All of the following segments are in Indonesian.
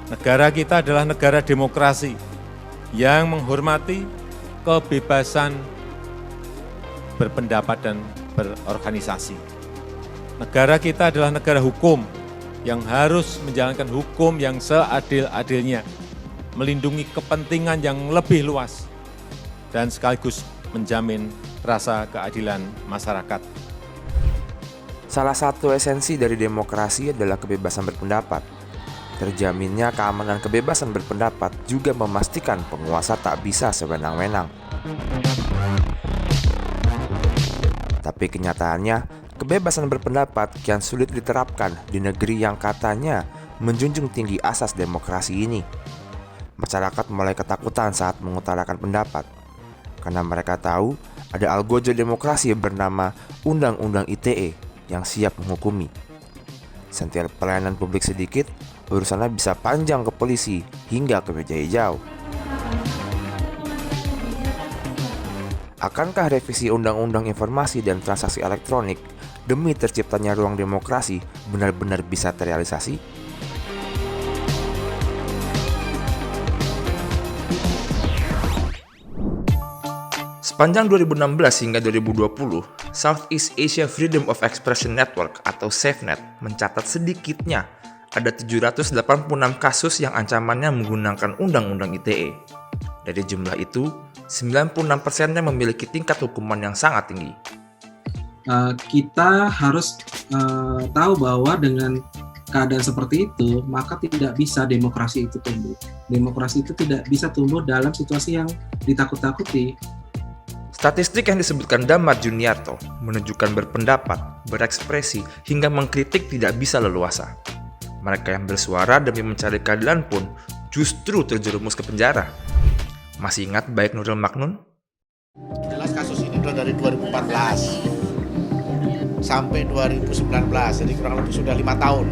Negara kita adalah negara demokrasi yang menghormati kebebasan berpendapat dan berorganisasi. Negara kita adalah negara hukum yang harus menjalankan hukum yang seadil-adilnya, melindungi kepentingan yang lebih luas, dan sekaligus menjamin rasa keadilan masyarakat. Salah satu esensi dari demokrasi adalah kebebasan berpendapat. Terjaminnya keamanan kebebasan berpendapat juga memastikan penguasa tak bisa sewenang-wenang. Tapi kenyataannya, kebebasan berpendapat kian sulit diterapkan di negeri yang katanya menjunjung tinggi asas demokrasi ini. Masyarakat mulai ketakutan saat mengutarakan pendapat, karena mereka tahu ada algojo demokrasi bernama Undang-Undang ITE yang siap menghukumi. Setiap pelayanan publik sedikit, urusannya bisa panjang ke polisi hingga ke meja hijau. Akankah revisi Undang-Undang Informasi dan Transaksi Elektronik demi terciptanya ruang demokrasi benar-benar bisa terrealisasi? Sepanjang 2016 hingga 2020, Southeast Asia Freedom of Expression Network atau SafeNet mencatat sedikitnya ada 786 kasus yang ancamannya menggunakan Undang-Undang ITE. Dari jumlah itu, 96%-nya memiliki tingkat hukuman yang sangat tinggi. Kita harus tahu bahwa dengan keadaan seperti itu, maka tidak bisa demokrasi itu tumbuh. Demokrasi itu tidak bisa tumbuh dalam situasi yang ditakut-takuti. Statistik yang disebutkan Damar Juniarto menunjukkan berpendapat, berekspresi, hingga mengkritik tidak bisa leluasa. Mereka yang bersuara demi mencari keadilan pun justru terjerumus ke penjara. Masih ingat baik Nuril Magnun? Jelas kasus ini sudah dari 2014 sampai 2019, jadi kurang lebih sudah 5 tahun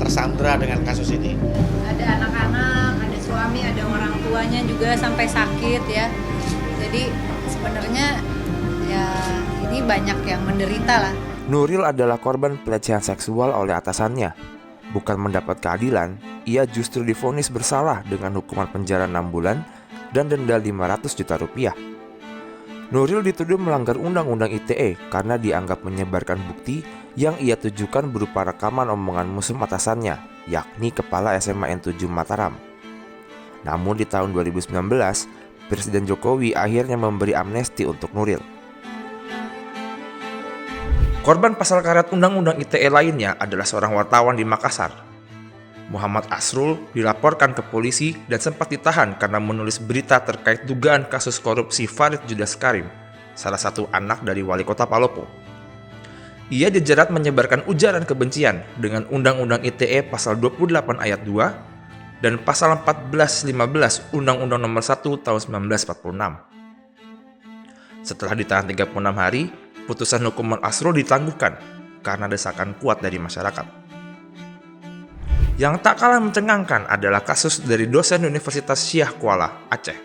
tersandra dengan kasus ini. Ada anak-anak, ada suami, ada orang tuanya juga sampai sakit ya. Jadi sebenarnya ya ini banyak yang menderita lah. Nuril adalah korban pelecehan seksual oleh atasannya. Bukan mendapat keadilan, ia justru divonis bersalah dengan hukuman penjara 6 bulan dan denda 500 juta rupiah. Nuril dituduh melanggar Undang-Undang ITE karena dianggap menyebarkan bukti yang ia tujukan berupa rekaman omongan musuh atasannya, yakni Kepala SMA N7 Mataram. Namun di tahun 2019, Presiden Jokowi akhirnya memberi amnesti untuk Nuril. Korban pasal karet Undang-Undang ITE lainnya adalah seorang wartawan di Makassar. Muhammad Asrul dilaporkan ke polisi dan sempat ditahan karena menulis berita terkait dugaan kasus korupsi Farid Judas Karim, salah satu anak dari wali kota Palopo. Ia dijerat menyebarkan ujaran kebencian dengan Undang-Undang ITE pasal 28 ayat 2 dan pasal 14-15 Undang-Undang Nomor 1 tahun 1946. Setelah ditahan 36 hari, putusan hukuman Asrul ditangguhkan karena desakan kuat dari masyarakat. Yang tak kalah mencengangkan adalah kasus dari dosen Universitas Syah Kuala, Aceh.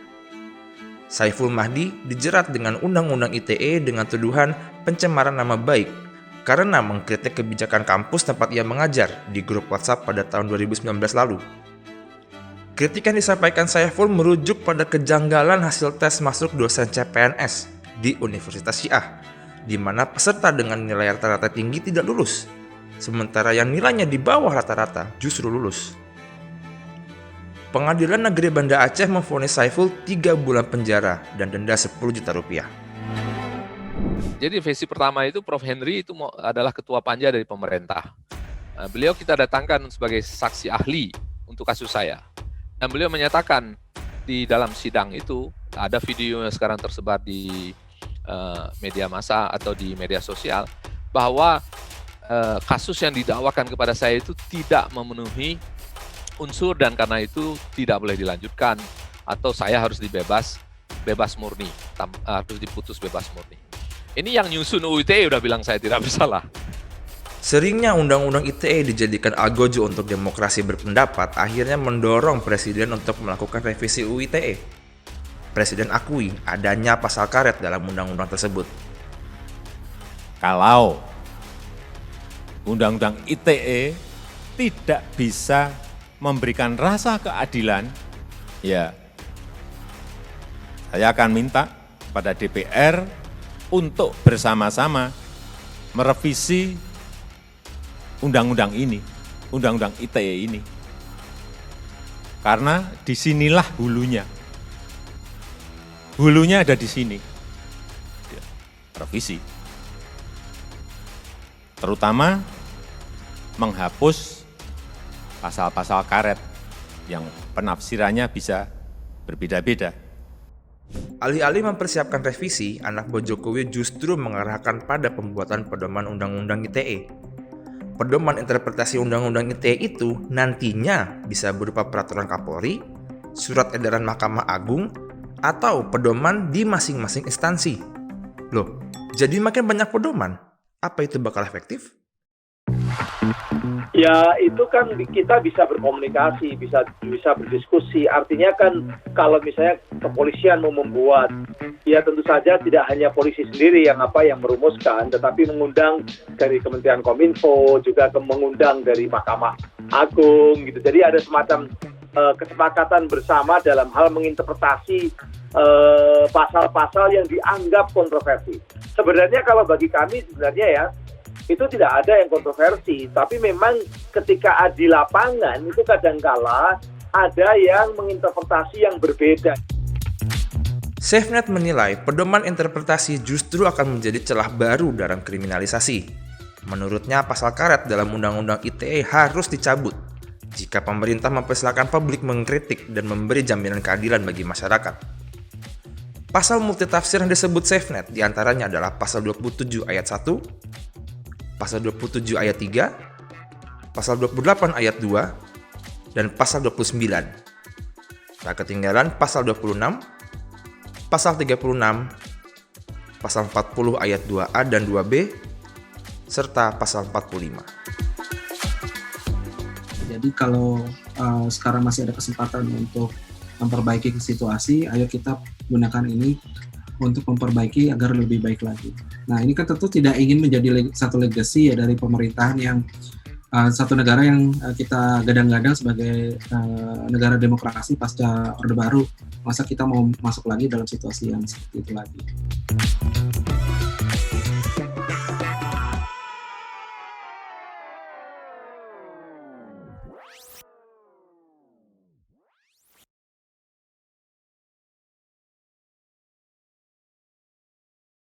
Saiful Mahdi dijerat dengan Undang-Undang ITE dengan tuduhan pencemaran nama baik karena mengkritik kebijakan kampus tempat ia mengajar di grup WhatsApp pada tahun 2019 lalu. Kritik yang disampaikan Saiful merujuk pada kejanggalan hasil tes masuk dosen CPNS di Universitas Syiah, di mana peserta dengan nilai rata-rata tinggi tidak lulus, sementara yang nilainya di bawah rata-rata justru lulus. Pengadilan Negeri Banda Aceh memvonis Saiful 3 bulan penjara dan denda 10 juta rupiah. Jadi versi pertama itu Prof. Henry itu adalah ketua panja dari pemerintah. Beliau kita datangkan sebagai saksi ahli untuk kasus saya. Dan beliau menyatakan di dalam sidang itu, ada video yang sekarang tersebar di media massa atau di media sosial, bahwa kasus yang didakwakan kepada saya itu tidak memenuhi unsur dan karena itu tidak boleh dilanjutkan atau saya harus bebas murni, harus diputus bebas murni. Ini yang nyusun UU ITE udah bilang saya tidak bersalah. Seringnya Undang-Undang ITE dijadikan algojo untuk demokrasi berpendapat akhirnya mendorong Presiden untuk melakukan revisi UU ITE. Presiden akui adanya pasal karet dalam Undang-Undang tersebut. Kalau Undang-Undang ITE tidak bisa memberikan rasa keadilan, ya saya akan minta pada DPR untuk bersama-sama merevisi undang-undang ini, undang-undang ITE ini. Karena disinilah hulunya. Hulunya ada di sini. Revisi. Terutama menghapus pasal-pasal karet yang penafsirannya bisa berbeda-beda. Alih-alih mempersiapkan revisi, anak buah Jokowi justru mengarahkan pada pembuatan pedoman Undang-Undang ITE. Pedoman interpretasi Undang-Undang ITE itu nantinya bisa berupa peraturan Kapolri, surat edaran Mahkamah Agung, atau pedoman di masing-masing instansi. Loh, jadi makin banyak pedoman, apa itu bakal efektif? Ya itu kan kita bisa berkomunikasi, bisa berdiskusi. Artinya kan kalau misalnya kepolisian mau membuat, ya tentu saja tidak hanya polisi sendiri yang merumuskan, tetapi mengundang dari Kementerian Kominfo, juga mengundang dari Mahkamah Agung gitu. Jadi ada semacam kesepakatan bersama dalam hal menginterpretasi pasal-pasal yang dianggap kontroversi. Sebenarnya kalau bagi kami sebenarnya ya itu tidak ada yang kontroversi, tapi memang ketika di lapangan itu kadangkala ada yang menginterpretasi yang berbeda. SafeNet menilai pedoman interpretasi justru akan menjadi celah baru dalam kriminalisasi. Menurutnya pasal karet dalam Undang-Undang ITE harus dicabut jika pemerintah mempersilahkan publik mengkritik dan memberi jaminan keadilan bagi masyarakat. Pasal multitafsir yang disebut SafeNet diantaranya adalah pasal 27 ayat 1, pasal 27 ayat 3, pasal 28 ayat 2, dan pasal 29. Tak ketinggalan pasal 26, pasal 36, pasal 40 ayat 2A dan 2B, serta pasal 45. Jadi kalau sekarang masih ada kesempatan untuk memperbaiki situasi, ayo kita gunakan ini untuk memperbaiki agar lebih baik lagi. Nah, ini kan tentu tidak ingin menjadi satu legacy ya dari pemerintahan yang satu negara yang kita gadang-gadang sebagai negara demokrasi pasca Orde Baru. Masa kita mau masuk lagi dalam situasi yang seperti itu lagi?